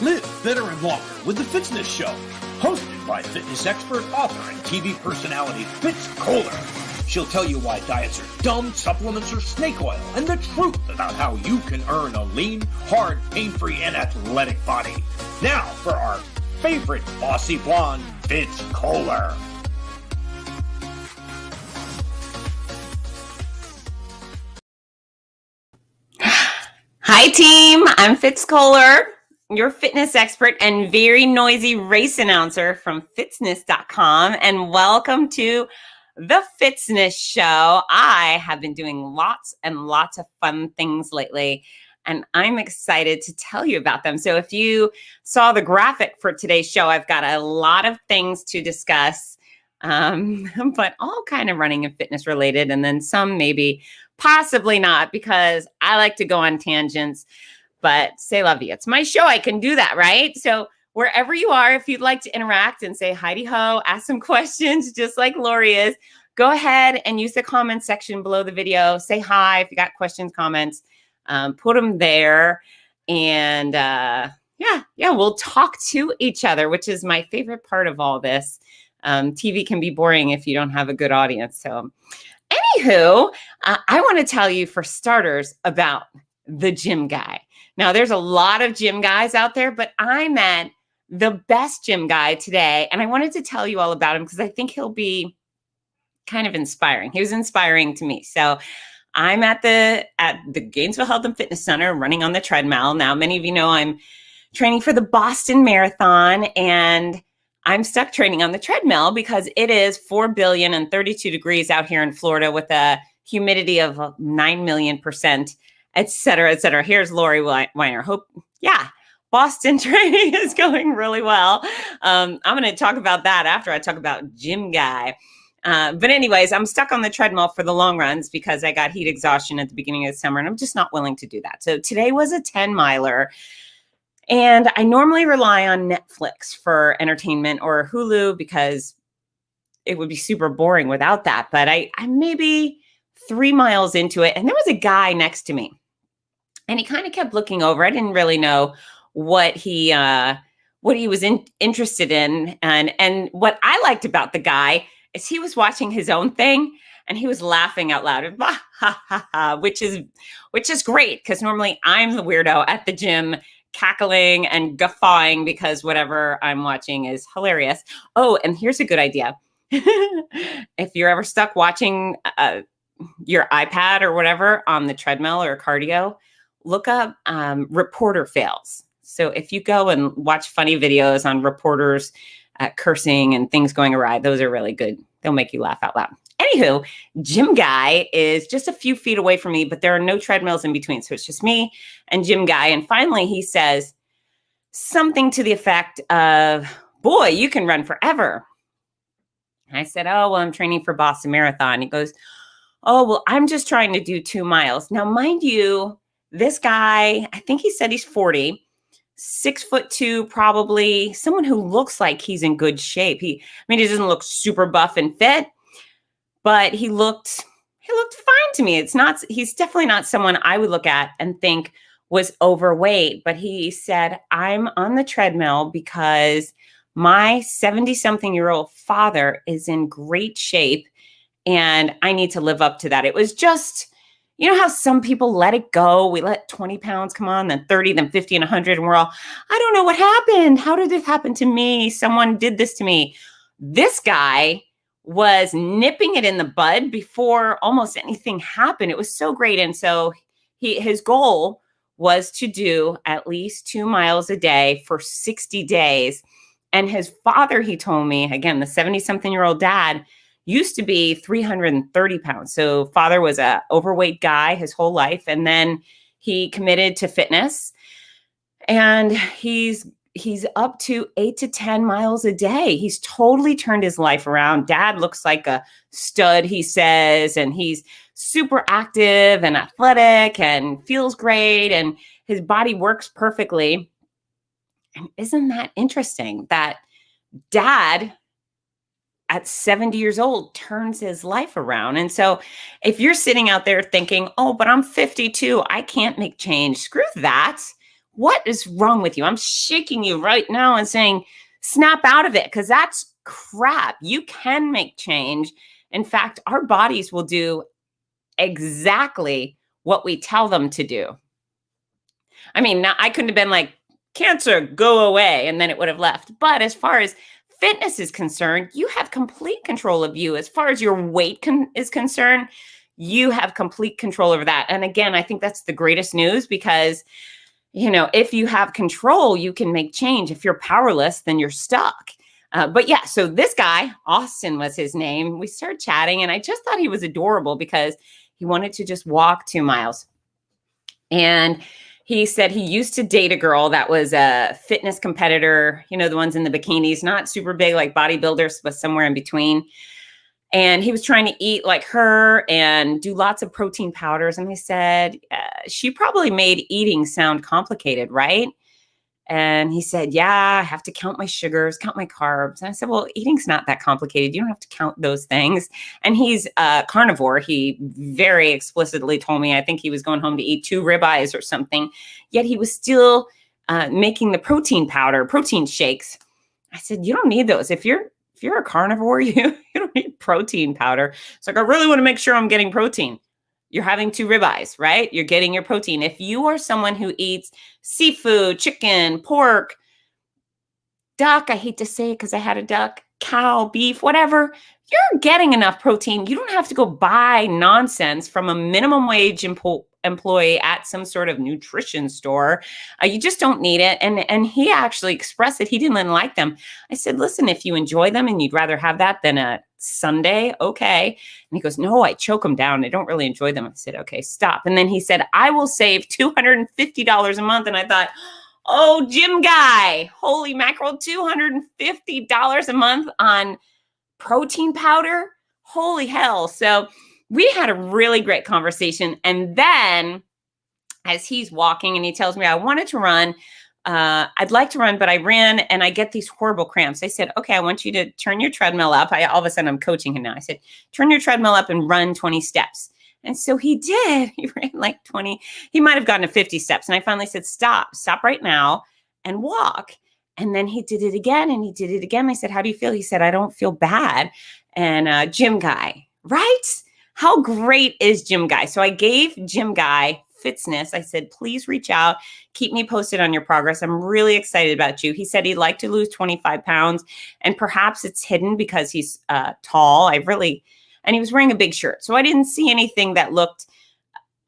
Live fitter and longer with the Fitzness Show, hosted by fitness expert, author, and TV personality Fitz Kohler. She'll tell you why diets are dumb, supplements are snake oil, and the truth about how you can earn a lean, hard, pain-free, and athletic body. Now for our favorite bossy blonde, Fitz Kohler. Hi team, I'm Fitz Kohler, your fitness expert and very noisy race announcer from Fitzness.com, and welcome to the Fitzness Show. I have been doing lots and lots of fun things lately, and I'm excited to tell you about them. So if you saw the graphic for today's show, I've got a lot of things to discuss, but all kind of running and fitness related, and then some maybe possibly not, because I like to go on tangents, but say la vie. It's my show. I can do that, right? So wherever you are, if you'd like to interact and say hi ho, ask some questions, just like Lori is, go ahead and use the comment section below the video. Say hi if you got questions, comments, put them there. And yeah, we'll talk to each other, which is my favorite part of all this. TV can be boring if you don't have a good audience. So anywho, I want to tell you, for starters, about the gym guy. Now, there's a lot of gym guys out there, but I met the best gym guy today, and I wanted to tell you all about him because I think he'll be kind of inspiring. He was inspiring to me. So I'm at the Gainesville Health and Fitness Center running on the treadmill. Now, many of you know I'm training for the Boston Marathon, and I'm stuck training on the treadmill because it is 4 billion and 32 degrees out here in Florida with a humidity of 9,000,000%, et cetera, et cetera. Here's Lori Weiner. Boston training is going really well. I'm going to talk about that after I talk about gym guy. But anyways, I'm stuck on the treadmill for the long runs because I got heat exhaustion at the beginning of the summer, and I'm just not willing to do that. So today was a 10-miler. And I normally rely on Netflix for entertainment, or Hulu, because it would be super boring without that. But I'm maybe 3 miles into it, and there was a guy next to me, and he kind of kept looking over. I didn't really know what he was interested in, and what I liked about the guy is he was watching his own thing, and he was laughing out loud, which is great, because normally I'm the weirdo at the gym, cackling and guffawing because whatever I'm watching is hilarious. Oh, and here's a good idea. If you're ever stuck watching your iPad or whatever on the treadmill or cardio, look up reporter fails. So if you go and watch funny videos on reporters cursing and things going awry, those are really good. They'll make you laugh out loud. Anywho, gym guy is just a few feet away from me, but there are no treadmills in between. So it's just me and gym guy. And finally, he says something to the effect of, "Boy, you can run forever." I said, "Oh, well, I'm training for Boston Marathon." He goes, "Oh, well, I'm just trying to do 2 miles." Now, mind you, this guy, I think he said he's 40, 6'2", probably someone who looks like he's in good shape. He doesn't look super buff and fit, but he looked fine to me. He's definitely not someone I would look at and think was overweight, but he said, "I'm on the treadmill because my 70-something-year-old father is in great shape, and I need to live up to that." It was just, you know how some people let it go? We let 20 pounds come on, then 30, then 50, and 100, and we're all, "I don't know what happened. How did this happen to me? Someone did this to me." This guy was nipping it in the bud before almost anything happened. It was so great. And so his goal was to do at least 2 miles a day for 60 days. And his father, he told me, again, the 70-something-year-old dad, used to be 330 pounds. So father was a overweight guy his whole life. And then he committed to fitness, and he's up to 8 to 10 miles a day. He's totally turned his life around. Dad looks like a stud, he says, and he's super active and athletic and feels great, and his body works perfectly. And isn't that interesting that dad at 70 years old turns his life around? And so if you're sitting out there thinking, "Oh, but I'm 52, I can't make change," screw that. what is wrong with you? I'm shaking you right now and saying, snap out of it, because that's crap. You can make change. In fact, our bodies will do exactly what we tell them to do. I mean, now I couldn't have been like, cancer, go away, and then it would have left. But as far as fitness is concerned, you have complete control of you. As far as your weight is concerned, you have complete control over that. And again, I think that's the greatest news, because, you know, if you have control, you can make change. If you're powerless, then you're stuck. But yeah, so this guy, Austin was his name. We started chatting, and I just thought he was adorable because he wanted to just walk 2 miles. And he said he used to date a girl that was a fitness competitor, you know, the ones in the bikinis, not super big like bodybuilders, but somewhere in between. And he was trying to eat like her and do lots of protein powders. And he said, she probably made eating sound complicated, right? And he said, yeah, I have to count my sugars, count my carbs. And I said, well, eating's not that complicated. You don't have to count those things. And he's a carnivore. He very explicitly told me, I think he was going home to eat 2 ribeyes or something. Yet he was still making the protein powder, protein shakes. I said, you don't need those. If you're a carnivore, you don't need protein powder. It's like, I really want to make sure I'm getting protein. You're having 2 ribeyes, right? You're getting your protein. If you are someone who eats seafood, chicken, pork, duck, I hate to say it because I had a duck, cow, beef, whatever, you're getting enough protein. You don't have to go buy nonsense from a minimum wage employee at some sort of nutrition store. You just don't need it. And he actually expressed that he didn't like them. I said, listen, if you enjoy them and you'd rather have that than a sundae, okay. And he goes, no, I choke them down. I don't really enjoy them. I said, okay, stop. And then he said, I will save $250 a month. And I thought, oh, gym guy, holy mackerel, $250 a month on protein powder? Holy hell. So we had a really great conversation. And then as he's walking and he tells me, I wanted to run, I'd like to run, but I ran and I get these horrible cramps. I said, okay, I want you to turn your treadmill up. All of a sudden I'm coaching him now. I said, turn your treadmill up and run 20 steps. And so he did. He ran like 20. He might have gotten to 50 steps. And I finally said, stop right now and walk. And then he did it again and he did it again. I said, how do you feel? He said, I don't feel bad. And gym guy, right? How great is gym guy? So I gave gym guy Fitzness. I said, please reach out. Keep me posted on your progress. I'm really excited about you. He said he'd like to lose 25 pounds and perhaps it's hidden because he's tall. And he was wearing a big shirt. So I didn't see anything that looked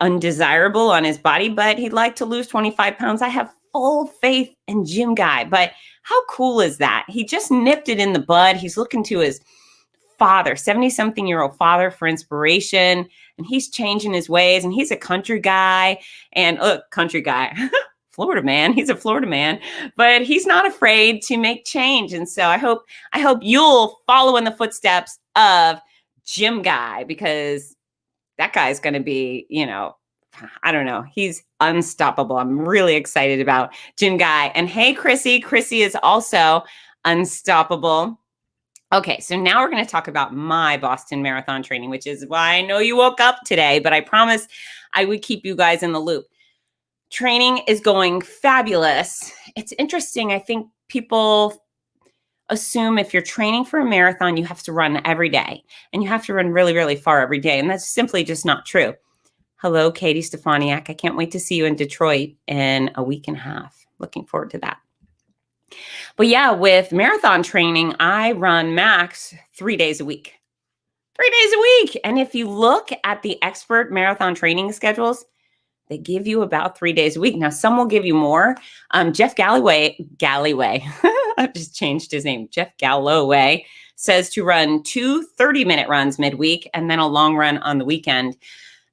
undesirable on his body, but he'd like to lose 25 pounds. I have full faith in gym guy, but how cool is that? He just nipped it in the bud. He's looking to his father, 70-something-year-old father, for inspiration, and he's changing his ways, and he's a country guy, and country guy, Florida man, he's a Florida man, but he's not afraid to make change. And so I hope you'll follow in the footsteps of gym guy, because that guy's going to be, I don't know. He's unstoppable. I'm really excited about gym guy. And hey, Chrissy is also unstoppable. Okay, so now we're going to talk about my Boston Marathon training, which is why I know you woke up today, but I promised I would keep you guys in the loop. Training is going fabulous. It's interesting. I think people assume if you're training for a marathon, you have to run every day and you have to run really, really far every day. And that's simply just not true. Hello, Katie Stefaniak. I can't wait to see you in Detroit in a week and a half. Looking forward to that. But yeah, with marathon training, I run max 3 days a week. 3 days a week. And if you look at the expert marathon training schedules, they give you about 3 days a week. Now, some will give you more. Jeff Galloway, I've just changed his name. Jeff Galloway says to run 2 30-minute runs midweek and then a long run on the weekend.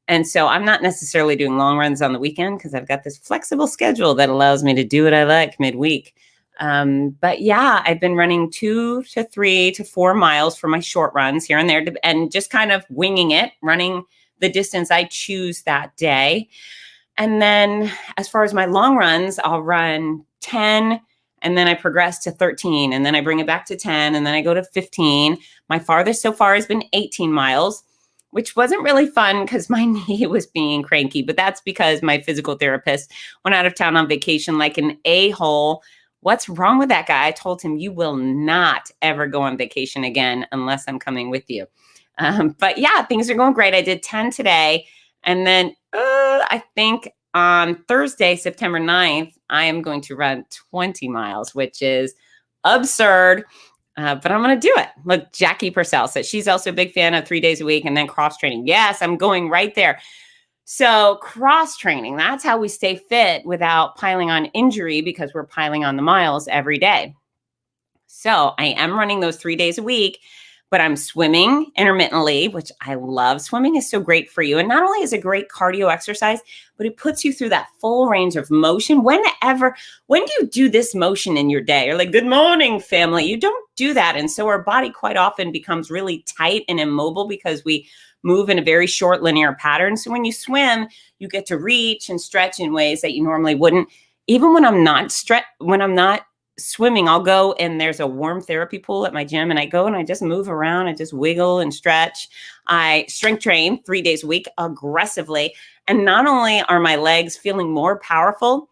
And so I'm not necessarily doing long runs on the weekend because I've got this flexible schedule that allows me to do what I like midweek. But yeah, I've been running 2 to 3 to 4 miles for my short runs here and there, and just kind of winging it, running the distance I choose that day. And then as far as my long runs, I'll run 10 and then I progress to 13 and then I bring it back to 10 and then I go to 15. My farthest so far has been 18 miles. which wasn't really fun because my knee was being cranky, but that's because my physical therapist went out of town on vacation like an a-hole. What's wrong with that guy? I told him, you will not ever go on vacation again unless I'm coming with you. But yeah, things are going great. I did 10 today. And then I think on Thursday, September 9th, I am going to run 20 miles, which is absurd. But I'm going to do it. Look, Jackie Purcell said she's also a big fan of 3 days a week and then cross training. Yes, I'm going right there. So cross training, that's how we stay fit without piling on injury because we're piling on the miles every day. So I am running those 3 days a week, but I'm swimming intermittently, which I love. Swimming is so great for you. And not only is it a great cardio exercise, but it puts you through that full range of motion. When do you do this motion in your day? You're like, good morning, family. You don't do that. And so our body quite often becomes really tight and immobile because we move in a very short linear pattern. So when you swim, you get to reach and stretch in ways that you normally wouldn't. Even when I'm not swimming, I'll go and there's a warm therapy pool at my gym and I go and I just move around. I just wiggle and stretch. I strength train 3 days a week aggressively. And not only are my legs feeling more powerful,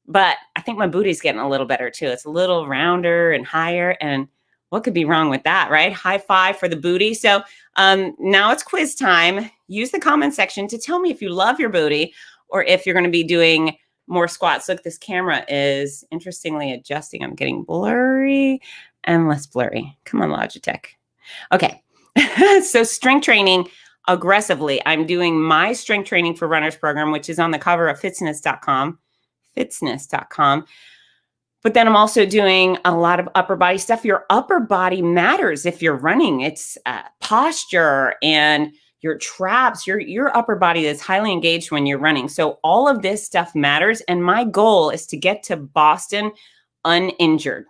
but I think my booty's getting a little better too. It's a little rounder and higher. And what could be wrong with that, right? High five for the booty. So now it's quiz time. Use the comment section to tell me if you love your booty or if you're going to be doing more squats. Look, this camera is interestingly adjusting. I'm getting blurry and less blurry. Come on, Logitech. Okay. So strength training aggressively. I'm doing my strength training for runners program, which is on the cover of Fitzness.com. But then I'm also doing a lot of upper body stuff. Your upper body matters if you're running. It's posture and your traps, your upper body is highly engaged when you're running. So all of this stuff matters. And my goal is to get to Boston uninjured.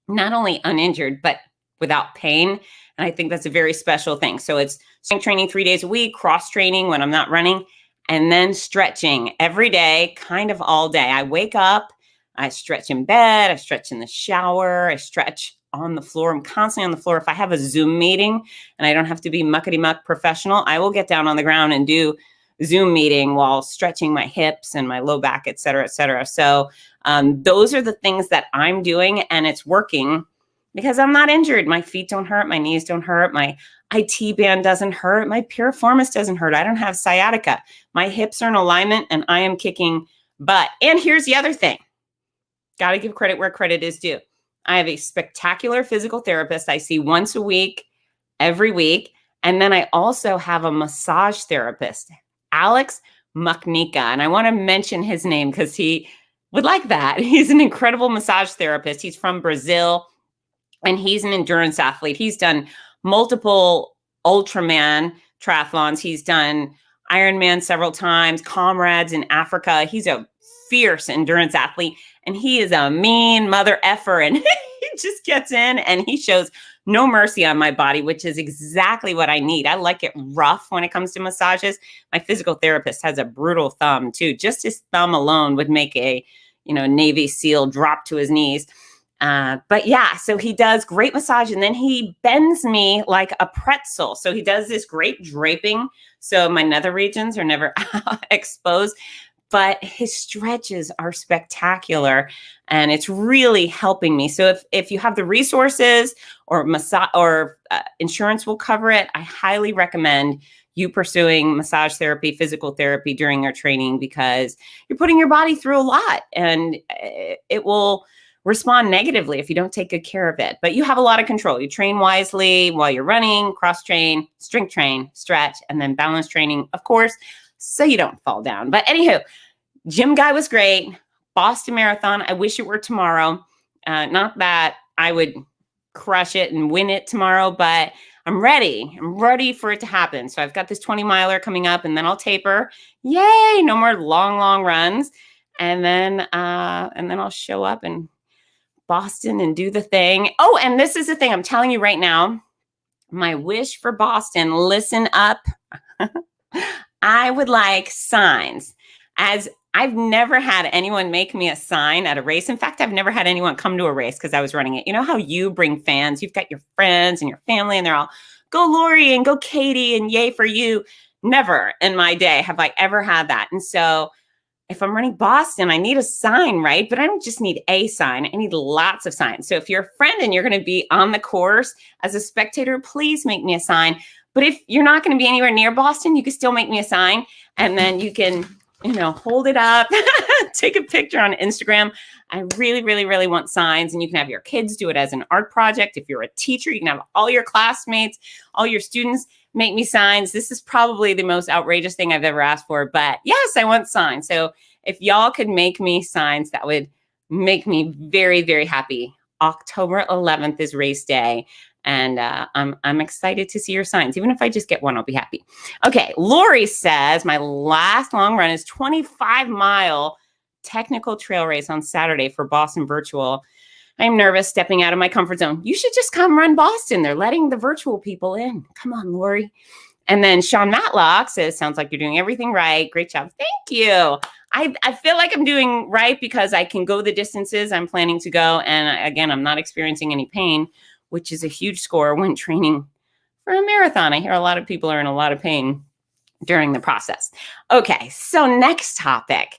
Not only uninjured, but without pain. And I think that's a very special thing. So it's strength training 3 days a week, cross training when I'm not running, and then stretching every day, kind of all day. I wake up, I stretch in bed, I stretch in the shower, I stretch on the floor. I'm constantly on the floor. If I have a Zoom meeting and I don't have to be muckety-muck professional, I will get down on the ground and do Zoom meeting while stretching my hips and my low back, et cetera, et cetera. So those are the things that I'm doing and it's working because I'm not injured. My feet don't hurt. My knees don't hurt. My IT band doesn't hurt. My piriformis doesn't hurt. I don't have sciatica. My hips are in alignment and I am kicking butt. And here's the other thing. Got to give credit where credit is due. I have a spectacular physical therapist I see once a week, every week. And then I also have a massage therapist, Alex Machnika. And I want to mention his name because he would like that. He's an incredible massage therapist. He's from Brazil and he's an endurance athlete. He's done multiple Ultraman triathlons. He's done Ironman several times, Comrades in Africa. He's a fierce endurance athlete. And he is a mean mother effer and he just gets in and he shows no mercy on my body, which is exactly what I need. I like it rough when it comes to massages. My physical therapist has a brutal thumb too. Just his thumb alone would make a, Navy SEAL drop to his knees. But yeah, so he does great massage and then he bends me like a pretzel. So he does this great draping. So my nether regions are never exposed. But his stretches are spectacular and it's really helping me. So if you have the resources or insurance will cover it, I highly recommend you pursuing massage therapy, physical therapy during your training because you're putting your body through a lot and it will respond negatively if you don't take good care of it. But you have a lot of control. You train wisely while you're running, cross train, strength train, stretch, and then balance training, of course, so you don't fall down. But anywho, gym guy was great. Boston Marathon. I wish it were tomorrow. Not that I would crush it and win it tomorrow, but I'm ready. I'm ready for it to happen. So I've got this 20 miler coming up and then I'll taper. Yay. No more long runs. And then I'll show up in Boston and do the thing. Oh, and this is the thing I'm telling you right now. My wish for Boston, listen up. I would like signs. As I've never had anyone make me a sign at a race. In fact, I've never had anyone come to a race because I was running it. You know how you bring fans? You've got your friends and your family and they're all go Lori and go Katie and yay for you. Never in my day have I ever had that. And so if I'm running Boston, I need a sign, right? But I don't just need a sign. I need lots of signs. So if you're a friend and you're going to be on the course as a spectator, please make me a sign. But if you're not going to be anywhere near Boston, you can still make me a sign. And then you can, hold it up, take a picture on Instagram. I really, really, really want signs. And you can have your kids do it as an art project. If you're a teacher, you can have all your classmates, all your students make me signs. This is probably the most outrageous thing I've ever asked for, but yes, I want signs. So if y'all could make me signs, that would make me very, very happy. October 11th is race day. And I'm excited to see your signs. Even if I just get one, I'll be happy. Okay, Lori says, my last long run is 25-mile technical trail race on Saturday for Boston Virtual. I'm nervous stepping out of my comfort zone. You should just come run Boston. They're letting the virtual people in. Come on, Lori. And then Sean Matlock says, sounds like you're doing everything right. Great job. Thank you. I feel like I'm doing right because I can go the distances I'm planning to go. And again, I'm not experiencing any pain, which is a huge score when training for a marathon. I hear a lot of people are in a lot of pain during the process. Okay, so next topic.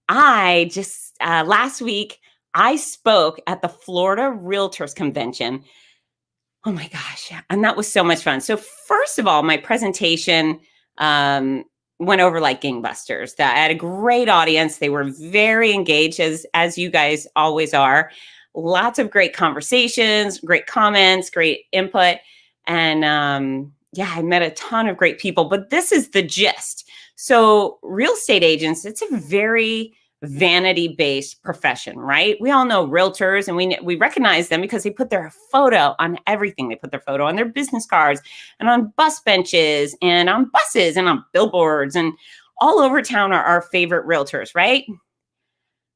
I just, last week, I spoke at the Florida Realtors Convention. Oh my gosh. And that was so much fun. So first of all, my presentation went over like gangbusters. I had a great audience. They were very engaged, as you guys always are. Lots of great conversations, great comments, great input. And I met a ton of great people. But this is the gist. So real estate agents, it's a very vanity-based profession, right? We all know realtors, and we recognize them because they put their photo on everything. They put their photo on their business cards and on bus benches and on buses and on billboards, and all over town are our favorite realtors, right?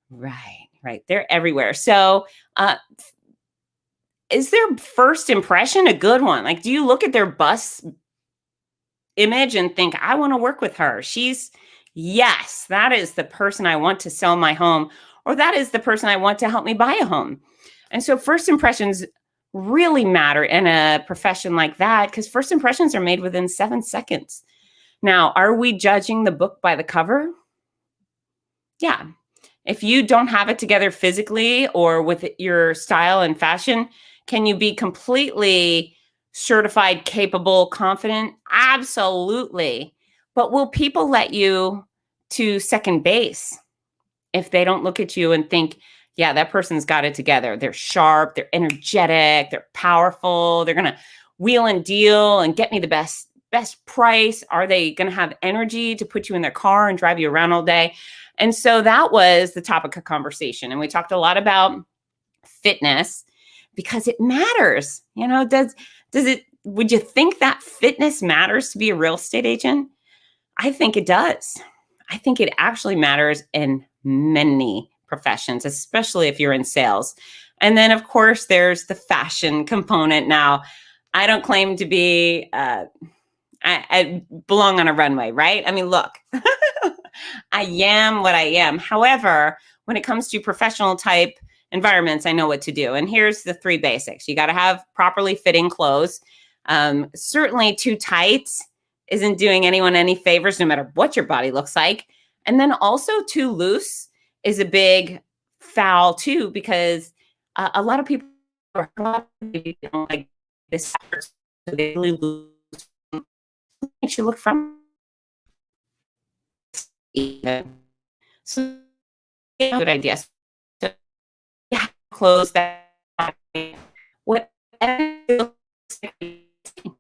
Right. They're everywhere. So is their first impression a good one? Like, do you look at their bus image and think, I want to work with her? Yes, that is the person I want to sell my home, or that is the person I want to help me buy a home. And so first impressions really matter in a profession like that, because first impressions are made within 7 seconds. Now, are we judging the book by the cover? Yeah. If you don't have it together physically or with your style and fashion, can you be completely certified, capable, confident? Absolutely. But will people let you to second base if they don't look at you and think, yeah, that person's got it together? They're sharp, they're energetic, they're powerful, they're going to wheel and deal and get me the best price. Are they going to have energy to put you in their car and drive you around all day? And so that was the topic of conversation. And we talked a lot about fitness because it matters. Would you think that fitness matters to be a real estate agent? I think it does. I think it actually matters in many professions, especially if you're in sales. And then, of course, there's the fashion component. Now, I don't claim to be, I belong on a runway, right? I mean, look, I am what I am. However, when it comes to professional type environments, I know what to do. And here's the 3 basics. You got to have properly fitting clothes. Certainly too tight isn't doing anyone any favors, no matter what your body looks like. And then also too loose is a big foul too, because a lot of people don't like this. So they really lose. Makes you look from even. So good idea. So yeah, clothes that whatever,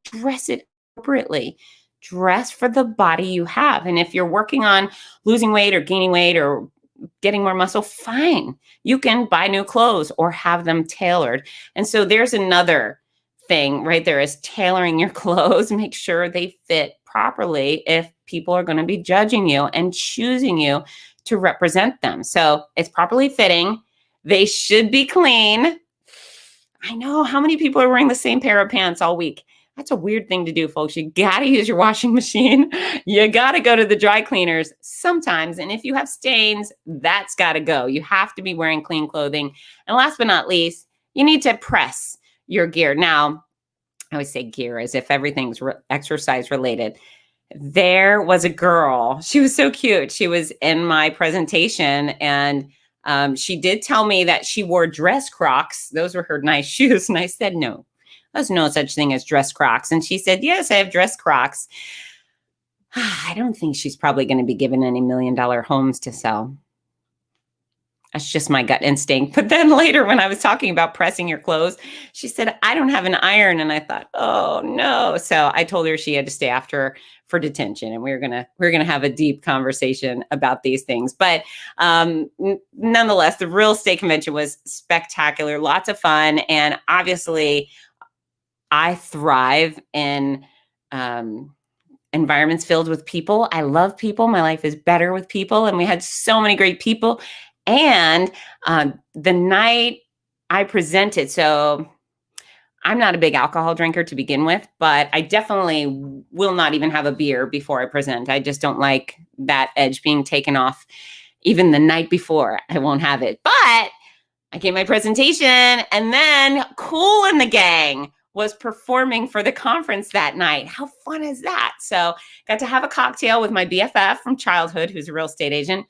dress it appropriately. Dress for the body you have. And if you're working on losing weight or gaining weight or getting more muscle, fine. You can buy new clothes or have them tailored. And so there's another thing right there is tailoring your clothes. Make sure they fit properly if people are going to be judging you and choosing you to represent them. So it's properly fitting. They should be clean. I know how many people are wearing the same pair of pants all week. That's a weird thing to do, folks. You got to use your washing machine. You got to go to the dry cleaners sometimes. And if you have stains, that's got to go. You have to be wearing clean clothing. And last but not least, you need to press your gear. Now, I always say gear as if everything's exercise related. There was a girl. She was so cute. She was in my presentation, and she did tell me that she wore dress Crocs. Those were her nice shoes. And I said, no, there's no such thing as dress Crocs. And she said, yes, I have dress Crocs. I don't think she's probably going to be given any $1 million homes to sell. That's just my gut instinct. But then later when I was talking about pressing your clothes, she said, I don't have an iron. And I thought, oh no. So I told her she had to stay after for detention, and we're gonna have a deep conversation about these things. But nonetheless, the real estate convention was spectacular, lots of fun. And obviously I thrive in environments filled with people. I love people. My life is better with people. And we had so many great people. And the night I presented, so I'm not a big alcohol drinker to begin with, but I definitely will not even have a beer before I present. I just don't like that edge being taken off. Even the night before, I won't have it. But I gave my presentation, and then Kool the Gang was performing for the conference that night. How fun is that? So got to have a cocktail with my BFF from childhood, who's a real estate agent.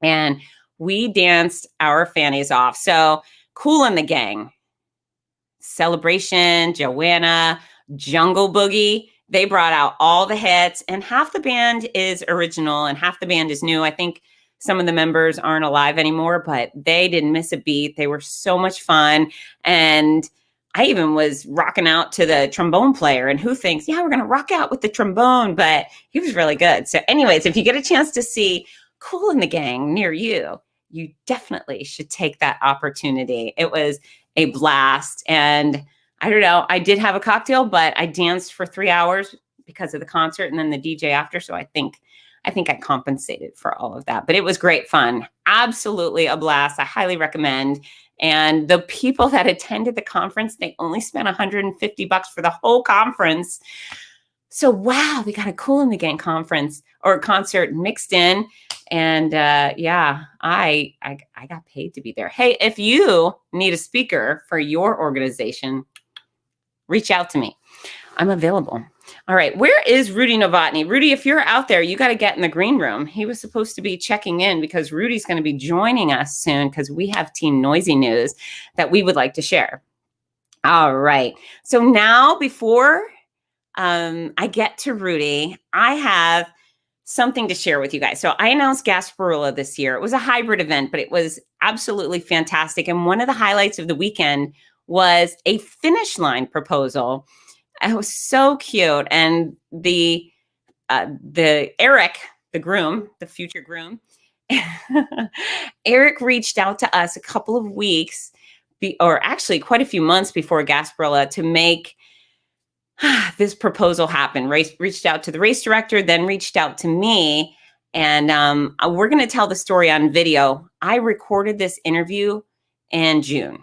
And we danced our fannies off. So Kool the Gang, Celebration, Joanna, Jungle Boogie, they brought out all the hits, and half the band is original and half the band is new. I think some of the members aren't alive anymore, but they didn't miss a beat. They were so much fun. And I even was rocking out to the trombone player, and who thinks, yeah, we're going to rock out with the trombone, but he was really good. So anyways, if you get a chance to see Kool the Gang near you, you definitely should take that opportunity. It was a blast. And I don't know, I did have a cocktail, but I danced for 3 hours because of the concert and then the DJ after. So I think I compensated for all of that, but it was great fun. Absolutely a blast. I highly recommend. And the people that attended the conference, they only spent $150 for the whole conference. So wow, we got a Kool the Gang conference or concert mixed in. And yeah, I got paid to be there. Hey, if you need a speaker for your organization, reach out to me. I'm available. All right, where is Rudy Novotny? Rudy, if you're out there, you got to get in the green room. He was supposed to be checking in because Rudy's going to be joining us soon because we have Team Noisy news that we would like to share. All right, so now before I get to Rudy, I have something to share with you guys. So I announced Gasparilla this year. It was a hybrid event, but it was absolutely fantastic. And one of the highlights of the weekend was a finish line proposal. It was so cute. And the Eric, the groom, the future groom, Eric reached out to us a couple of weeks, or actually quite a few months before Gasparilla to make this proposal happened. Reached out to the race director, then reached out to me. And we're going to tell the story on video. I recorded this interview in June.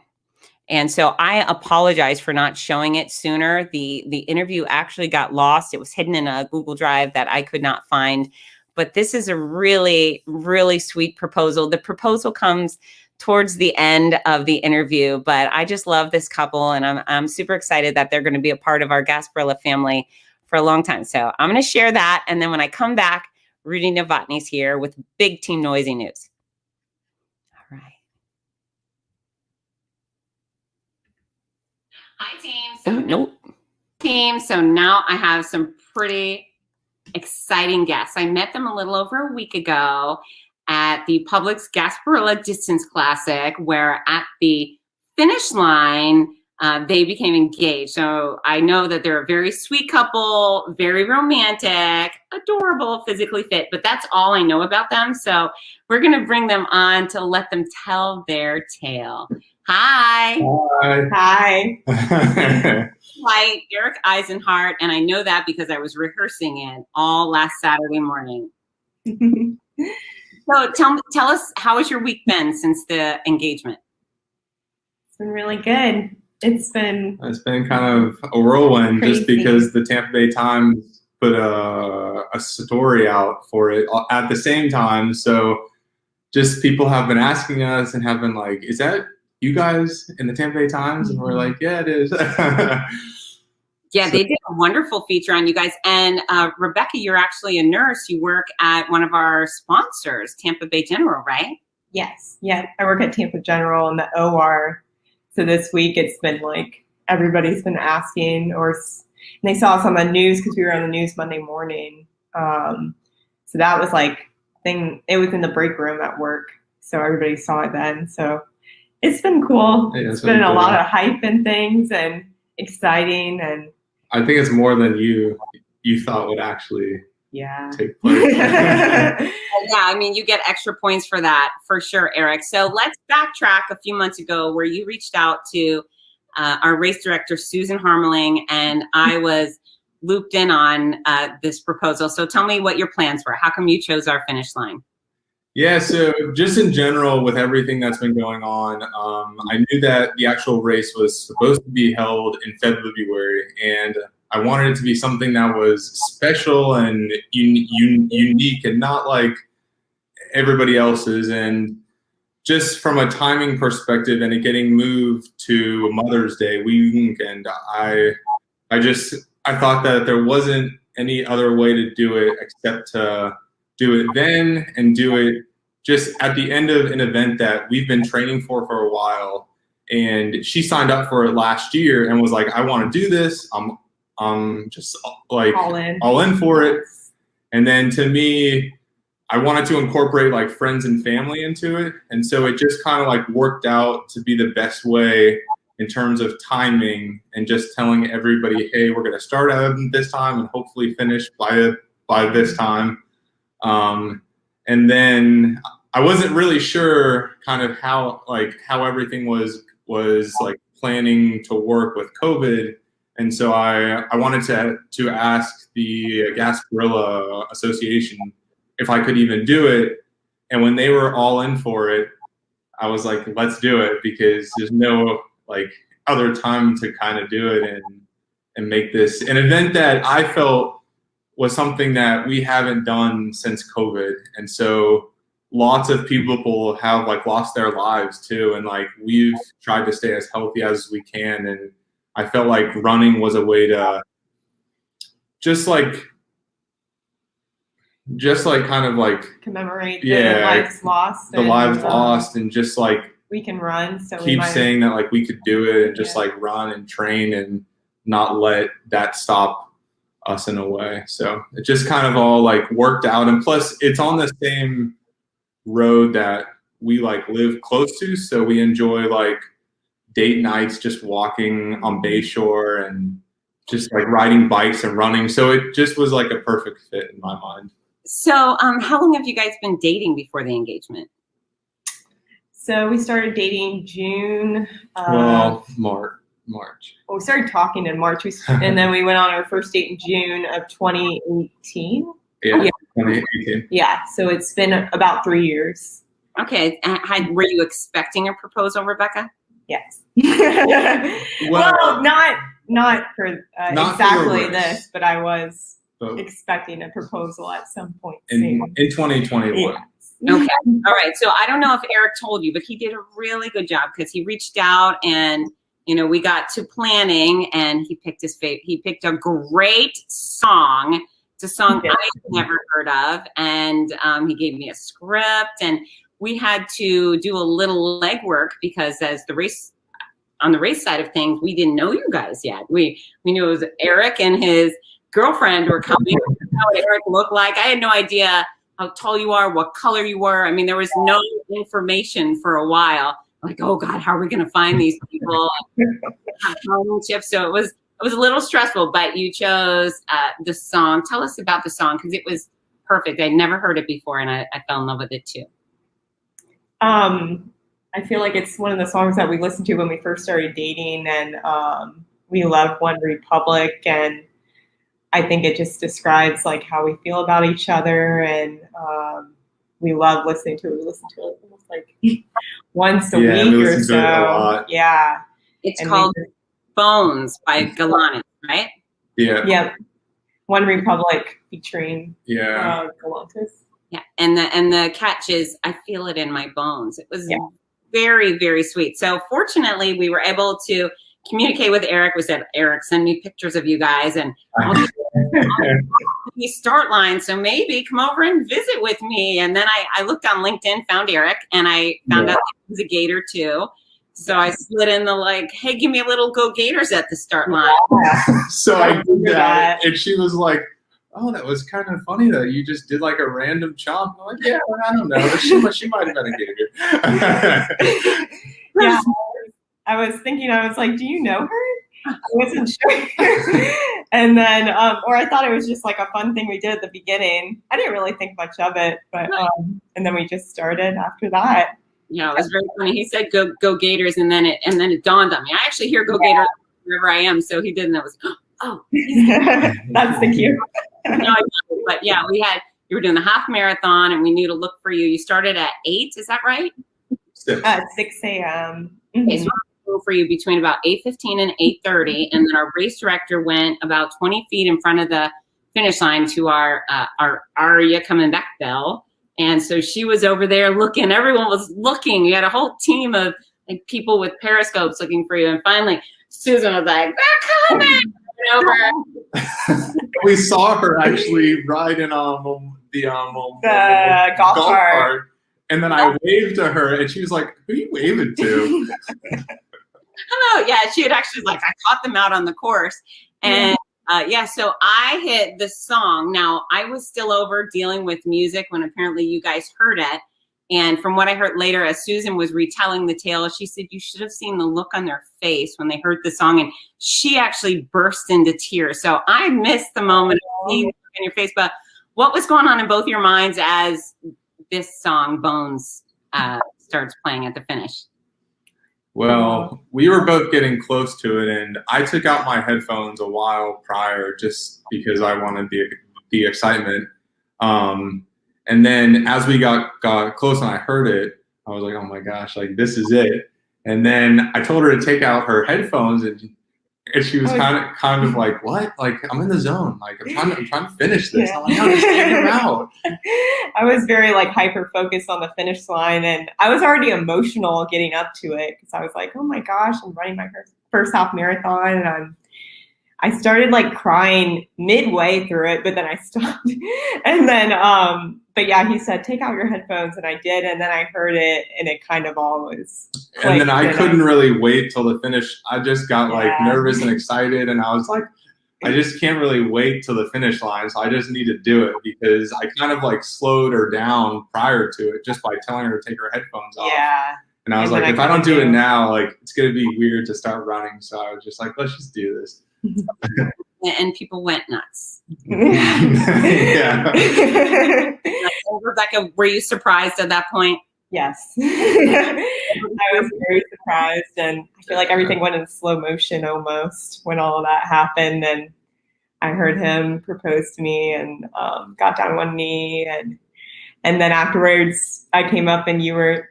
And so I apologize for not showing it sooner. The interview actually got lost. It was hidden in a Google Drive that I could not find. But this is a really, really sweet proposal. The proposal comes towards the end of the interview, but I just love this couple, and I'm super excited that they're going to be a part of our Gasparilla family for a long time. So I'm going to share that, and then when I come back, Rudy Novotny's here with big Team Noisy news. All right. Hi, team. Team. So now I have some pretty exciting guests. I met them a little over a week ago at the Publix Gasparilla Distance Classic, where at the finish line, they became engaged. So I know that they're a very sweet couple, very romantic, adorable, physically fit, but that's all I know about them. So we're going to bring them on to let them tell their tale. Hi. Hi. Hi, Eric Eisenhart, and I know that because I was rehearsing it all last Saturday morning. So tell us, how has your week been since the engagement? It's been really good. It's been kind of a whirlwind crazy. Just because the Tampa Bay Times put a story out for it at the same time. So just people have been asking us and have been like, is that you guys in the Tampa Bay Times? And we're like, yeah, it is. Yeah, they did a wonderful feature on you guys. And Rebecca, you're actually a nurse. You work at one of our sponsors, Tampa Bay General, right? Yes. Yeah. I work at Tampa General in the OR. So this week it's been like everybody's been asking, and they saw us on the news because we were on the news Monday morning. So that was like it was in the break room at work. So everybody saw it then. So it's been cool. Yeah, it's been a lot of hype and things and exciting. And I think it's more than you thought would actually take place. Yeah, I mean, you get extra points for that, for sure, Eric. So let's backtrack a few months ago where you reached out to our race director, Susan Harmeling, and I was looped in on this proposal. So tell me what your plans were. How come you chose our finish line? Yeah, so just in general, with everything that's been going on, I knew that the actual race was supposed to be held in February, and I wanted it to be something that was special and unique and not like everybody else's. And just from a timing perspective and it getting moved to Mother's Day weekend, I thought that there wasn't any other way to do it except to do it then and do it just at the end of an event that we've been training for a while. And she signed up for it last year and was like, I want to do this. I'm just like all in for it. And then to me, I wanted to incorporate like friends and family into it. And so it just kind of like worked out to be the best way in terms of timing and just telling everybody, hey, we're going to start at this time and hopefully finish by this time. And then I wasn't really sure kind of how everything was like planning to work with COVID. And so I wanted to ask the Gas Gorilla Association if I could even do it. And when they were all in for it, I was like, let's do it, because there's no like other time to kind of do it and make this an event that I felt was something that we haven't done since COVID. And so lots of people have like lost their lives too. And like we've tried to stay as healthy as we can. And I felt like running was a way to just like kind of like commemorate the lives lost. The lives lost, and just like we can run. So keep saying that like we could do it and just like run and train and not let that stop us in a way. So it just kind of all like worked out. And plus it's on the same road that we like live close to. So we enjoy like date nights, just walking on Bayshore and just like riding bikes and running. So it just was like a perfect fit in my mind. So how long have you guys been dating before the engagement? So we started dating June. March. Well, we started talking in March, and then we went on our first date in June of 2018. Yeah, 2018. Yeah, so it's been about 3 years. Okay. Were you expecting a proposal, Rebecca? Yes. Well, not for not exactly for this, but I was expecting a proposal at some point in 2021. Yes. Okay. All right. So I don't know if Eric told you, but he did a really good job because he reached out and, we got to planning and he picked he picked a great song. It's a song I've never heard of. And he gave me a script and we had to do a little legwork because on the race side of things, we didn't know you guys yet. We knew it was Eric and his girlfriend were coming. How Eric looked like. I had no idea how tall you are, what color you were. I mean, there was no information for a while. Like, oh God, how are we going to find these people? So it was a little stressful, but you chose the song. Tell us about the song because it was perfect. I'd never heard it before, and I fell in love with it too. I feel like it's one of the songs that we listened to when we first started dating, and we love One Republic, and I think it just describes like how we feel about each other, and we love listening to it. We listen to it almost like once a week or so. A lot. Yeah. It's called Bones by Galantis, right? Yeah. Yep. One Republic featuring Galantis. Yeah. And the catch is I feel it in my bones. It was very, very sweet. So fortunately we were able to communicate with Eric was that Eric, send me pictures of you guys and I'll the start line. So maybe come over and visit with me. And then I looked on LinkedIn, found Eric, and I found out he was a Gator too. So I slid in the like, hey, give me a little Go Gators at the start line. So I did that, and she was like, oh, that was kind of funny that you just did like a random chomp. I'm like, yeah, well, I don't know. She might have been a Gator. Yeah, I was thinking, I was like, do you know her? I wasn't sure. And then, or I thought it was just like a fun thing we did at the beginning. I didn't really think much of it, but, and then we just started after that. Yeah, it was very funny. He said go Gators, and then it dawned on me. I actually hear Go Gators wherever I am, so he did, and I was, oh. That's the cue. No, but yeah, you were doing the half marathon, and we knew to look for you. You started at 8, is that right? 6 a.m. Okay, so we looked for you between about 8:15 and 8:30, and then our race director went about 20 feet in front of the finish line to our "Are you coming back?" bell. And so she was over there looking. Everyone was looking. You had a whole team of like people with periscopes looking for you. And finally, Susan was like, "They're coming!" Over. We saw her actually ride in the golf cart. And then I waved to her, and she was like, "Who are you waving to?" Oh, yeah. She had actually I caught them out on the course, and. So I hit the song. Now, I was still over dealing with music when apparently you guys heard it. And from what I heard later, as Susan was retelling the tale, she said you should have seen the look on their face when they heard the song. And she actually burst into tears. So I missed the moment of seeing the look in your face. But what was going on in both your minds as this song, Bones, starts playing at the finish? Well, we were both getting close to it, and I took out my headphones a while prior just because I wanted the excitement. And then as we got close and I heard it, I was like, oh my gosh, like this is it. And then I told her to take out her headphones, and she was kind of like, what? Like, I'm in the zone. Like, I'm trying to finish this. Yeah. I'm like, no, just take her out. I was very hyper focused on the finish line, and I was already emotional getting up to it because I was like, oh my gosh, I'm running my first half marathon, and I started crying midway through it, but then I stopped. And then, but yeah, he said, take out your headphones, and I did, and then I heard it, and it kind of all was clicked. And then I couldn't really wait till the finish. I just got nervous and excited, and I was like, I just can't really wait till the finish line, so I just need to do it because I kind of slowed her down prior to it just by telling her to take her headphones off. Yeah. And I was like, if I don't do it now, it's going to be weird to start running. So I was just like, let's just do this. And people went nuts. Yeah. Rebecca, were you surprised at that point? Yes. I was very surprised, and I feel like everything went in slow motion almost when all of that happened, and I heard him propose to me and got down on one knee, and then afterwards I came up and you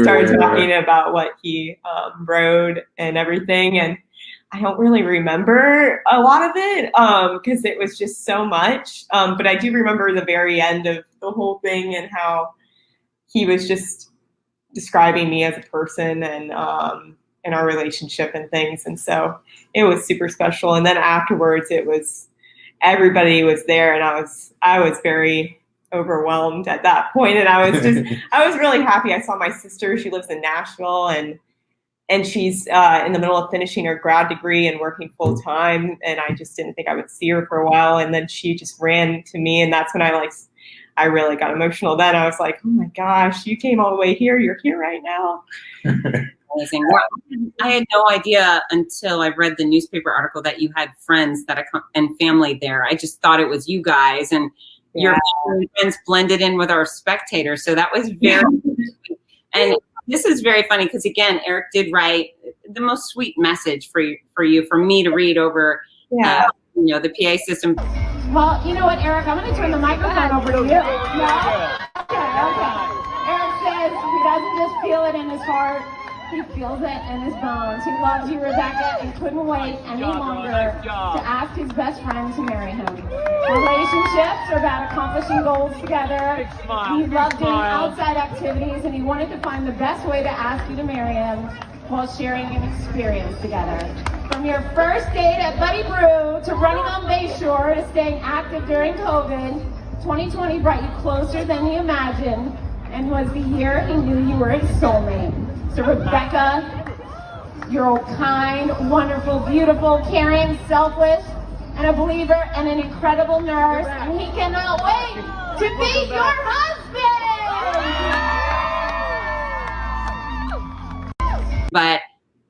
started talking about what he rode and everything, and I don't really remember a lot of it because it was just so much, but I do remember the very end of the whole thing and how he was just describing me as a person and our relationship and things. And so it was super special. And then afterwards everybody was there, and I was very overwhelmed at that point. And I was really happy. I saw my sister. She lives in Nashville, and she's in the middle of finishing her grad degree and working full time. And I just didn't think I would see her for a while. And then she just ran to me, and that's when I really got emotional. Then I was like, oh my gosh, you came all the way here. You're here right now. Amazing. Well, I had no idea until I read the newspaper article that you had friends and family there. I just thought it was you guys, and your friends blended in with our spectators. So that was very sweet. And this is very funny because, again, Eric did write the most sweet message for me to read over the PA system. Well, you know what, Eric? I'm going to turn the microphone over to you. Yeah? Okay. Eric says he doesn't just feel it in his heart. He feels it in his bones. He loves you, Rebecca, and couldn't wait any longer to ask his best friend to marry him. Relationships are about accomplishing goals together. He loved doing outside activities, and he wanted to find the best way to ask you to marry him. while sharing an experience together. From your first date at Buddy Brew to running on Bayshore to staying active during COVID, 2020 brought you closer than you imagined and was the year he knew you were his soulmate. So Rebecca, you're kind, wonderful, beautiful, caring, selfless, and a believer and an incredible nurse, and he cannot wait to meet your husband! But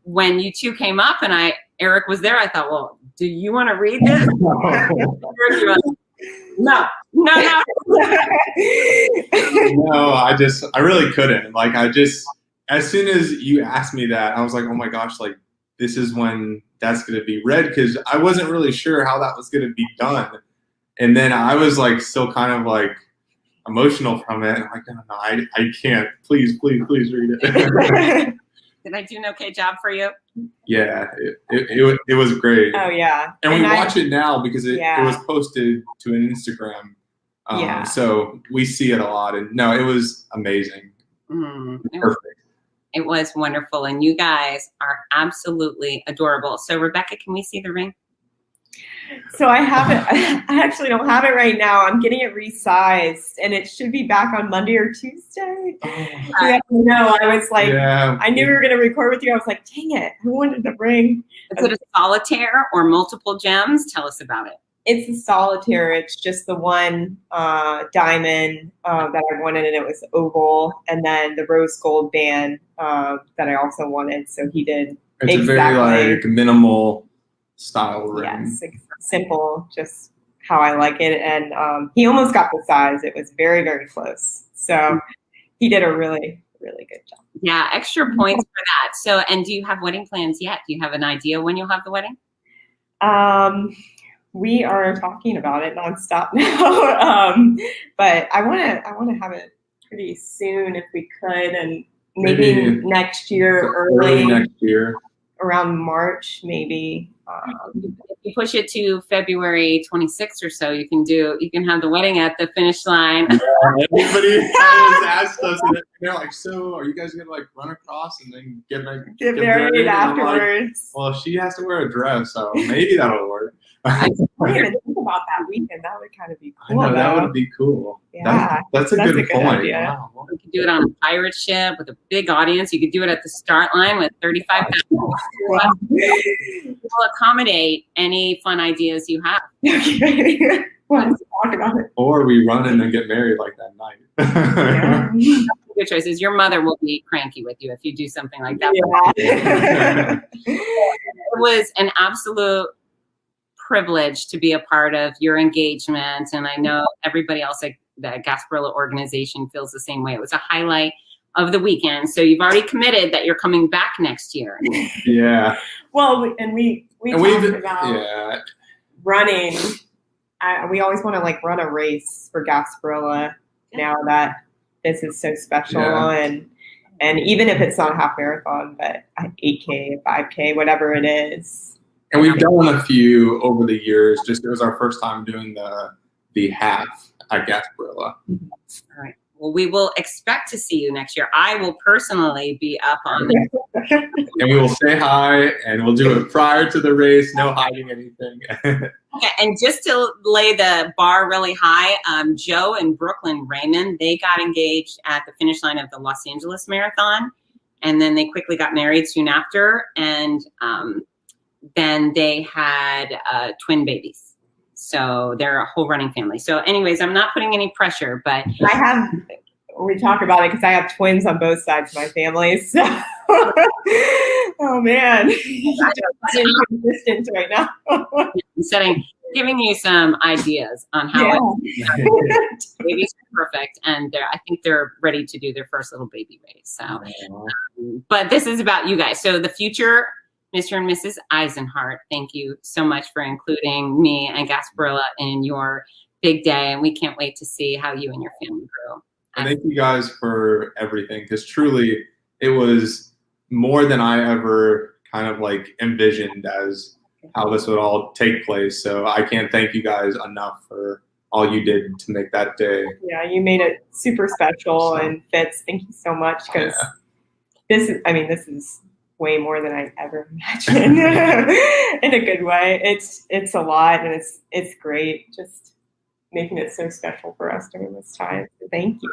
when you two came up and Eric was there, I thought, well, do you want to read this? No. No, I really couldn't. Like, as soon as you asked me that, I was like, oh my gosh, like, this is when that's going to be read, because I wasn't really sure how that was going to be done. And then I was like, still kind of like emotional from it. I'm like, no, I can't. Please read it. Did I do an okay job for you? Yeah, it was great. Oh, yeah. And we watch it now because it was posted to an Instagram. So we see it a lot. And no, it was amazing. Perfect. It was wonderful. And you guys are absolutely adorable. So Rebecca, can we see the ring? So I have it. I actually don't have it right now. I'm getting it resized, and it should be back on Monday or Tuesday. I was like, I knew we were going to record with you. I was like, dang it, I wanted the ring. Is it a solitaire or multiple gems? Tell us about it. It's a solitaire. It's just the one diamond that I wanted, and it was oval, and then the rose gold band that I also wanted. So he did. It's a very like minimal style ring. Yes, simple, just how I like it. And he almost got the size. It was very, very close. So he did a really, really good job. Yeah, extra points for that. So, and do you have wedding plans yet? Do you have an idea when you'll have the wedding? We are talking about it nonstop now. But I want to have it pretty soon if we could, and maybe next year, early next year, around March, maybe. If you push it to February 26th or so, you can have the wedding at the finish line. Yeah, everybody has asked us, and they're like, so are you guys going to like run across and then get married afterwards? Like, well, she has to wear a dress, so maybe that'll work. I didn't even think about that weekend. That would kind of be cool. I know, that would be cool. Yeah, that's a good point. Idea. Wow. You could do it on a pirate ship with a big audience. You could do it at the start line with 35,000. We'll accommodate any fun ideas you have. Okay. Let's talk about it. Or we run and then get married like that night. Good choices. Your mother will be cranky with you if you do something like that. Yeah. It was an absolute privilege to be a part of your engagement, and I know everybody else at the Gasparilla organization feels the same way. It was a highlight of the weekend. So you've already committed that you're coming back next year. Yeah. Well, we talked about running. We always want to like run a race for Gasparilla now that this is so special, and even if it's not a half marathon, but 8K, 5K, whatever it is. And we've done a few over the years. Just it was our first time doing the half at Gasparilla. All right. Well, we will expect to see you next year. I will personally be up on it. And we will say hi, and we'll do it prior to the race. No hiding anything. Okay, and just to lay the bar really high, Joe and Brooklyn Raymond, they got engaged at the finish line of the Los Angeles Marathon, and then they quickly got married soon after, and then they had twin babies. So they're a whole running family. So anyways, I'm not putting any pressure, but we talk about it because I have twins on both sides of my family. So, oh man, I'm inconsistent right now. Giving you some ideas on how babies are perfect, and I think they're ready to do their first little baby race. So, but this is about you guys. So the future, Mr. and Mrs. Eisenhart, thank you so much for including me and Gasparilla in your big day, and we can't wait to see how you and your family grow. And thank you guys for everything, because truly it was more than I ever kind of like envisioned as how this would all take place. So I can't thank you guys enough for all you did to make that day. Yeah, you made it super special, and Fitz, thank you so much, because this is way more than I ever imagined in a good way. It's a lot, and it's great just making it so special for us during this time. So thank you.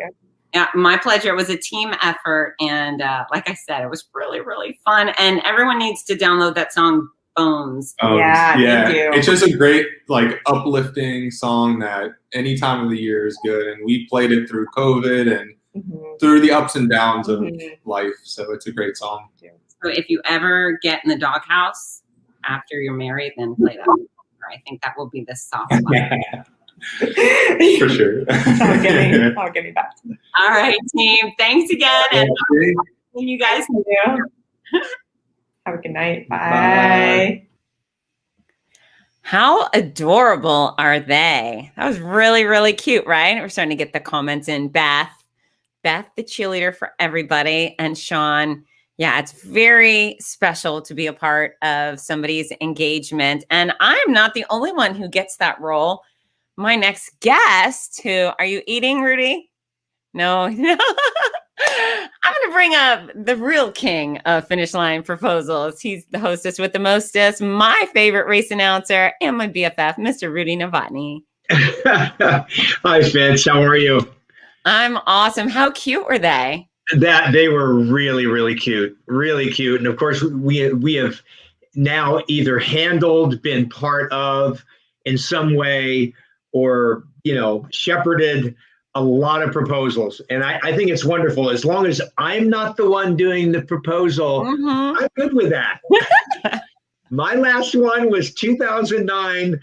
Yeah, my pleasure. It was a team effort. And like I said, it was really, really fun. And everyone needs to download that song, Bones. Yeah, yeah. they do. It's just a great, like, uplifting song that any time of the year is good. And we played it through COVID and through the ups and downs of life. So it's a great song. So if you ever get in the doghouse after you're married, then play that. I think that will be the soft spot. For sure. I'll get me back to it. All right, team. Thanks again. And you guys. Have a good night. Bye. How adorable are they? That was really, really cute, right? We're starting to get the comments in. Beth, the cheerleader for everybody, and Sean. Yeah, it's very special to be a part of somebody's engagement. And I'm not the only one who gets that role. My next guest, are you eating, Rudy? No. I'm going to bring up the real king of Finish Line Proposals. He's the hostess with the mostest, my favorite race announcer, and my BFF, Mr. Rudy Novotny. Hi, Fitz. How are you? I'm awesome. How cute were they? They were really, really cute. Really cute. And of course, we have now either handled, been part of in some way, or, shepherded a lot of proposals. And I think it's wonderful. As long as I'm not the one doing the proposal, I'm good with that. My last one was 2009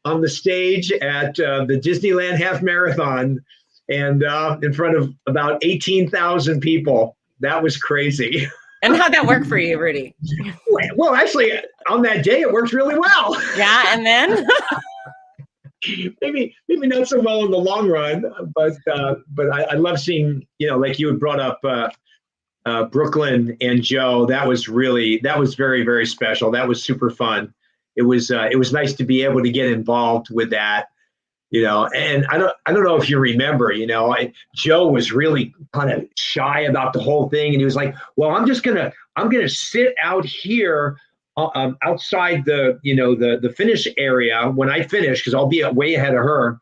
on the stage at the Disneyland Half Marathon, and in front of about 18,000 people. That was crazy. And how'd that work for you, Rudy? Well, actually, on that day, it worked really well. Yeah, and then? maybe not so well in the long run, but I love seeing, like you had brought up Brooklyn and Joe. That was very, very special. That was super fun. It was nice to be able to get involved with that, and I don't know if you remember, Joe was really kind of shy about the whole thing. And he was like, well, I'm going to sit out here outside the finish area when I finish, because I'll be way ahead of her,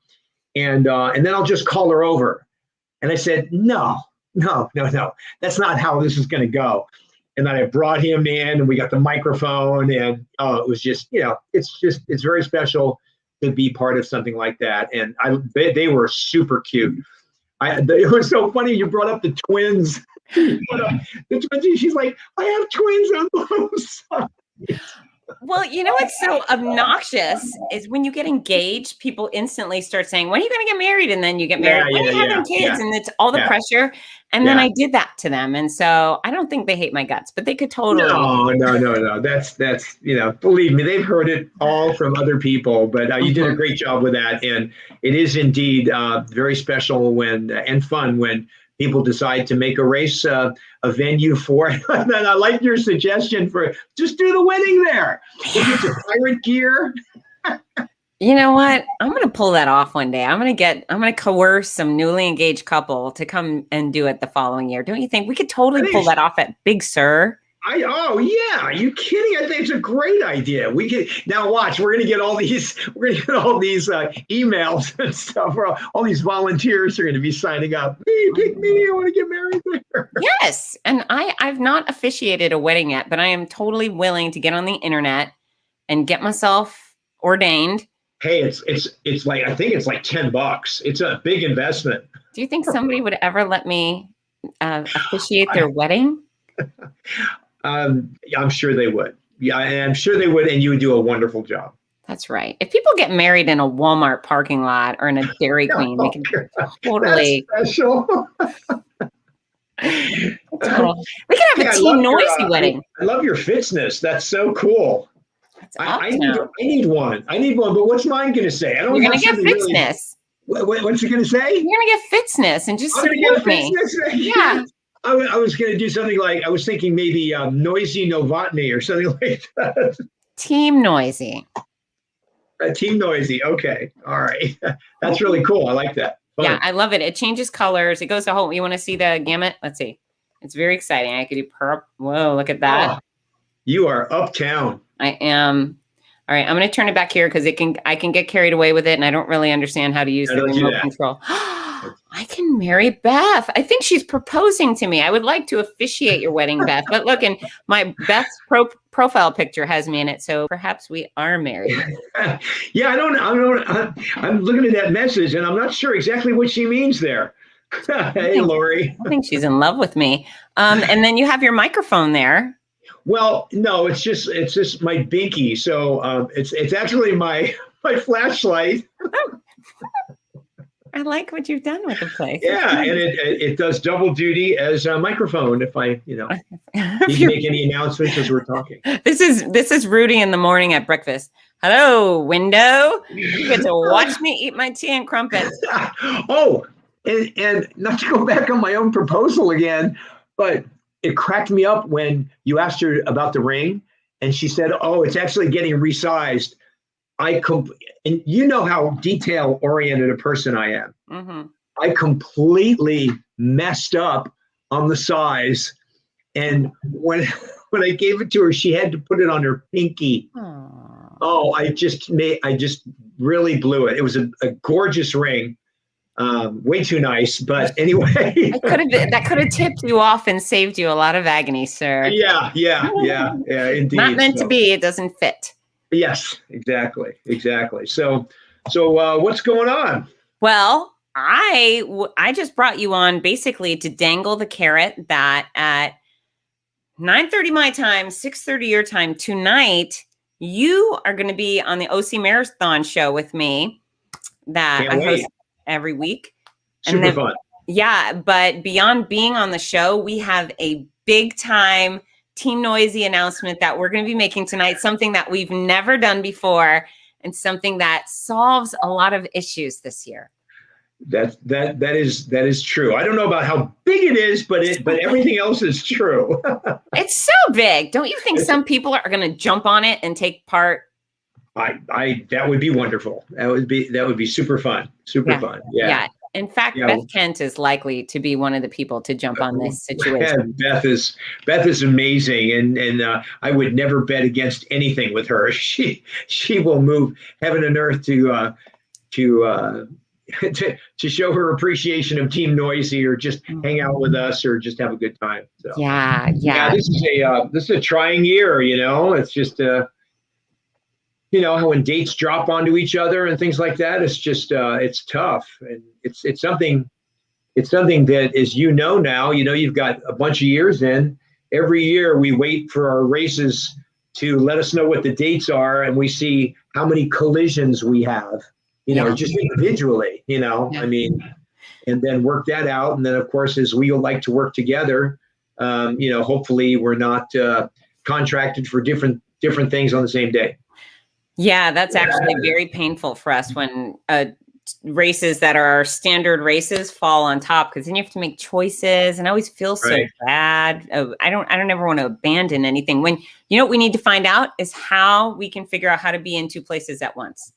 and then I'll just call her over. And I said, no, that's not how this is going to go. And then I brought him in, and we got the microphone, and it was just, it's very special to be part of something like that. And they were super cute. It was so funny you brought up the twins. The twins. She's like, I have twins on both sides. Well, what's so obnoxious is when you get engaged, people instantly start saying, when are you going to get married? And then you get married. When are you having kids? And it's all the pressure. And then I did that to them. And so I don't think they hate my guts, but they could totally. No. That's believe me, they've heard it all from other people, but you did a great job with that. And it is indeed very special and fun when people decide to make a race a venue for it. And I like your suggestion for just do the wedding there. Get your pirate gear. You know what? I'm going to pull that off one day. I'm going to coerce some newly engaged couple to come and do it the following year. Don't you think we could totally pull that off at Big Sur? Are you kidding? I think it's a great idea. We can now watch. We're gonna get all these emails and stuff. Where all these volunteers are gonna be signing up. Hey, pick me. I want to get married there. Yes, and I've not officiated a wedding yet, but I am totally willing to get on the internet and get myself ordained. Hey, it's like I think it's like $10. It's a big investment. Do you think somebody would ever let me officiate their wedding? I'm sure they would. Yeah, I'm sure they would, and you would do a wonderful job. That's right. If people get married in a Walmart parking lot or in a Dairy Queen, they can totally. That's special. We can have a Team Noisy wedding. I love your Fitzness. That's so cool. I need one. But what's mine going to say? I don't. You're going to get Fitzness. Really, what's it going to say? You're going to get Fitzness and just support me. Yeah. I was going to do something like, I was thinking maybe Noisy Novotny or something like that. Team Noisy. Team Noisy. Okay. All right. That's really cool. I like that. Fun. Yeah, I love it. It changes colors. It goes to whole. You want to see the gamut? Let's see. It's very exciting. I could do purple. Whoa, look at that. You are uptown. I am. All right, I'm going to turn it back here because I can get carried away with it, and I don't really understand how to use the remote control. I can marry Beth. I think she's proposing to me. I would like to officiate your wedding, Beth. But look, and my Beth's profile picture has me in it, so perhaps we are married. Yeah, I'm looking at that message, and I'm not sure exactly what she means there. Hey, Lori. I think she's in love with me. And then you have your microphone there. Well, no, it's just my binky. So it's actually my flashlight. I like what you've done with the place. Yeah, and it does double duty as a microphone if I, need to make any announcements as we're talking. This is Rudy in the morning at breakfast. Hello, window. You get to watch me eat my tea and crumpets. Oh, and not to go back on my own proposal again, but it cracked me up when you asked her about the ring, and she said, "Oh, it's actually getting resized." And you know how detail oriented a person I am. Mm-hmm. I completely messed up on the size, and when I gave it to her, she had to put it on her pinky. Aww. Oh, I just really blew it. It was a gorgeous ring. Way too nice, but anyway. That could have tipped you off and saved you a lot of agony, sir. Yeah, indeed. Not meant to be. It doesn't fit. Yes, exactly. So what's going on? Well, I just brought you on basically to dangle the carrot that at 9:30 my time, 6:30 your time tonight, you are going to be on the OC Marathon show with me that I host every week. Super fun. Yeah, but beyond being on the show, we have a big time Team Noisy announcement that we're going to be making tonight, something that we've never done before and something that solves a lot of issues this year. That is true. I don't know about how big it is, but everything else is true. It's so big. Don't you think some people are going to jump on it and take part? That would be wonderful. That would be super fun. Fun. Yeah. In fact, Beth Kent is likely to be one of the people to jump on this situation. Beth is amazing, and I would never bet against anything with her. She will move heaven and earth to show her appreciation of Team Noisy, or just hang out with us, or just have a good time. So yeah. This is a trying year. It's just how when dates drop onto each other and things like that, it's just it's tough, and it's something that, as now, you've got a bunch of years in. Every year we wait for our races to let us know what the dates are, and we see how many collisions we have, just individually, I mean, and then work that out. And then, of course, as we like to work together, hopefully we're not contracted for different things on the same day. Yeah, that's actually very painful for us when races that are our standard races fall on top, because then you have to make choices, and I always feel so bad. I don't ever want to abandon anything. When what we need to find out is how we can figure out how to be in two places at once.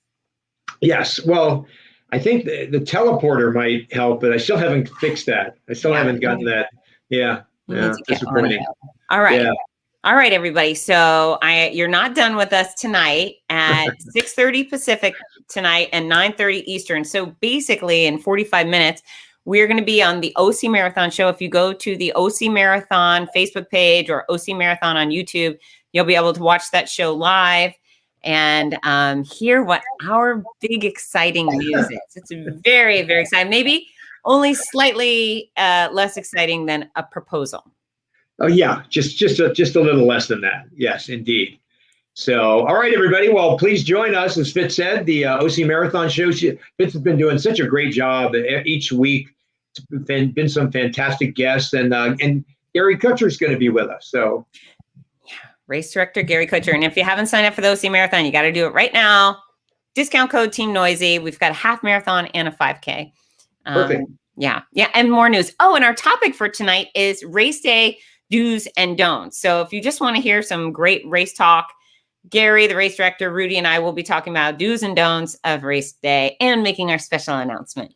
Yes, well, I think the teleporter might help, but I still haven't fixed that. I still haven't gotten that. Yeah, disappointing. All right. Yeah. All right, everybody. So you're not done with us tonight at 6:30 Pacific tonight and 9:30 Eastern. So basically in 45 minutes, we're going to be on the OC Marathon show. If you go to the OC Marathon Facebook page or OC Marathon on YouTube, you'll be able to watch that show live and hear what our big exciting news is. It's very, very exciting. Maybe only slightly less exciting than a proposal. Oh yeah, just a little less than that. Yes, indeed. So, all right, everybody. Well, please join us, as Fitz said, the OC Marathon show. Fitz has been doing such a great job each week. It's been some fantastic guests, and Gary Kutcher is going to be with us. So, yeah, race director Gary Kutcher. And if you haven't signed up for the OC Marathon, you got to do it right now. Discount code Team Noisy. We've got a half marathon and a 5K. Perfect. Yeah, and more news. Oh, and our topic for tonight is race day do's and don'ts. So if you just want to hear some great race talk, Gary, the race director, Rudy, and I will be talking about do's and don'ts of race day and making our special announcement.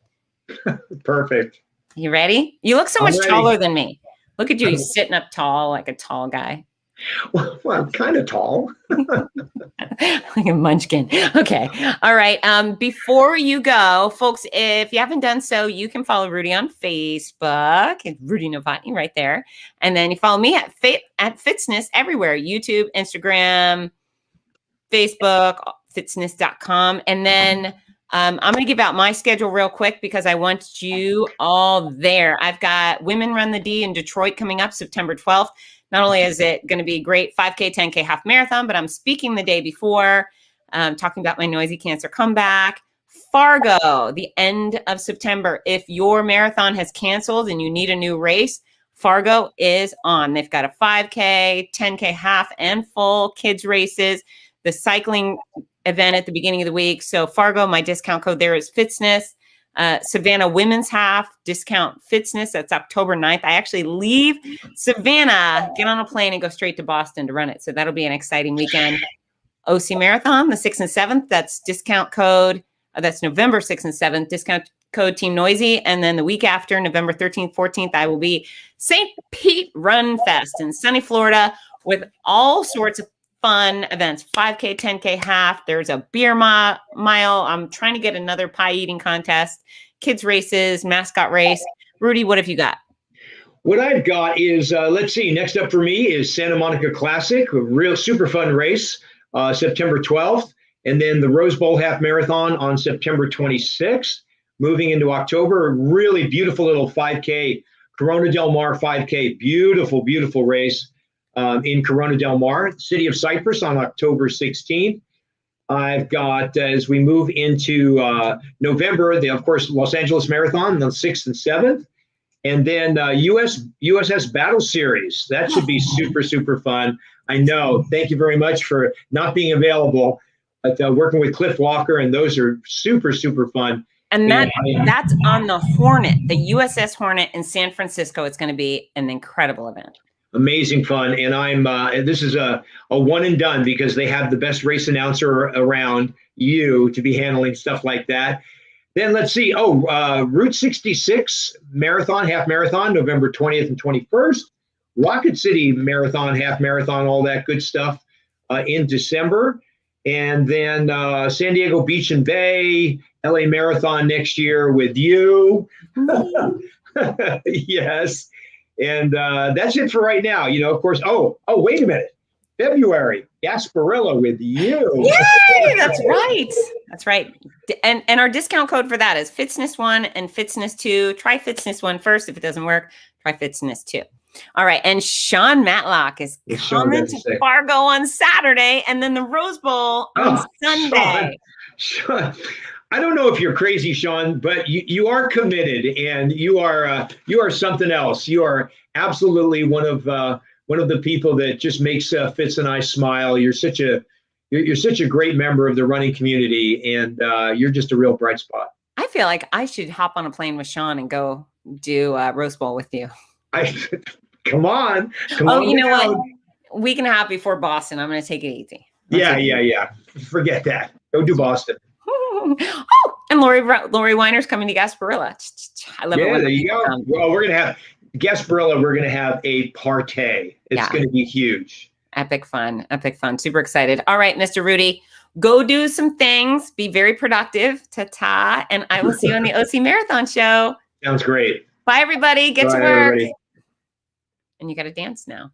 Perfect. You ready? You look so much taller than me. Look at you. You're sitting up tall like a tall guy. Well, I'm kind of tall. Like a munchkin. Okay. All right. Before you go, folks, if you haven't done so, you can follow Rudy on Facebook. It's Rudy Novotny right there. And then you follow me at Fitzness everywhere. YouTube, Instagram, Facebook, Fitzness.com. And then I'm going to give out my schedule real quick because I want you all there. I've got Women Run the D in Detroit coming up September 12th. Not only is it going to be a great 5K, 10K half marathon, but I'm speaking the day before, talking about my noisy cancer comeback. Fargo, the end of September. If your marathon has canceled and you need a new race, Fargo is on. They've got a 5K, 10K half and full kids races, the cycling event at the beginning of the week. So Fargo, my discount code there is Fitzness. Savannah Women's Half, discount Fitzness. That's October 9th. I actually leave Savannah, get on a plane and go straight to Boston to run it. So that'll be an exciting weekend. OC Marathon, the 6th and 7th. That's discount code. That's November 6th and 7th. Discount code Team Noisy. And then the week after, November 13th, 14th, I will be St. Pete Run Fest in sunny Florida with all sorts of fun events, 5K, 10K half. There's a beer mile. I'm trying to get another pie eating contest, kids races, mascot race. Rudy, what have you got? What I've got is, let's see, next up for me is Santa Monica Classic, a real super fun race, September 12th. And then the Rose Bowl Half Marathon on September 26th. Moving into October, a really beautiful little 5K, Corona Del Mar 5K, beautiful, beautiful race. In Corona Del Mar, city of Cypress on October 16th. I've got, as we move into November, of course, Los Angeles Marathon, the 6th and 7th. And then USS Battle Series. That should be super, super fun. I know. Thank you very much for not being available, but working with Cliff Walker, and those are super, super fun. And that's on the Hornet, the USS Hornet in San Francisco. It's going to be an incredible event. Amazing fun. And this is a one and done because they have the best race announcer around you to be handling stuff like that. Then let's see. Route 66 Marathon, half marathon, November 20th and 21st. Rocket City Marathon, half marathon, all that good stuff in December. And then San Diego Beach and Bay, LA Marathon next year with you. Yes. And that's it for right now. Of course, wait a minute. February, Gasparilla with you. Yay! That's right. That's right. And our discount code for that is Fitzness1 and Fitzness2. Try Fitzness1 first. If it doesn't work, try Fitzness2. All right. And Sean Matlock is coming to Fargo on Saturday, and then the Rose Bowl on Sunday. Sean. I don't know if you're crazy, Sean, but you are committed, and you are something else. You are absolutely one of the people that just makes Fitz and I smile. You're such a great member of the running community, and you're just a real bright spot. I feel like I should hop on a plane with Sean and go do Rose Bowl with you. Come on. You know what? Week and a half before Boston, I'm going to take it easy. Yeah. Forget that. Go do Boston. And Lori Weiner's coming to Gasparilla. I love it. Yeah, there you go. Well, we're going to have Gasparilla. We're going to have a partay. It's going to be huge. Epic fun. Super excited. All right, Mr. Rudy, go do some things. Be very productive. Ta-ta. And I will see you on the OC Marathon show. Sounds great. Bye, everybody. Get to work. Everybody. And you got to dance now.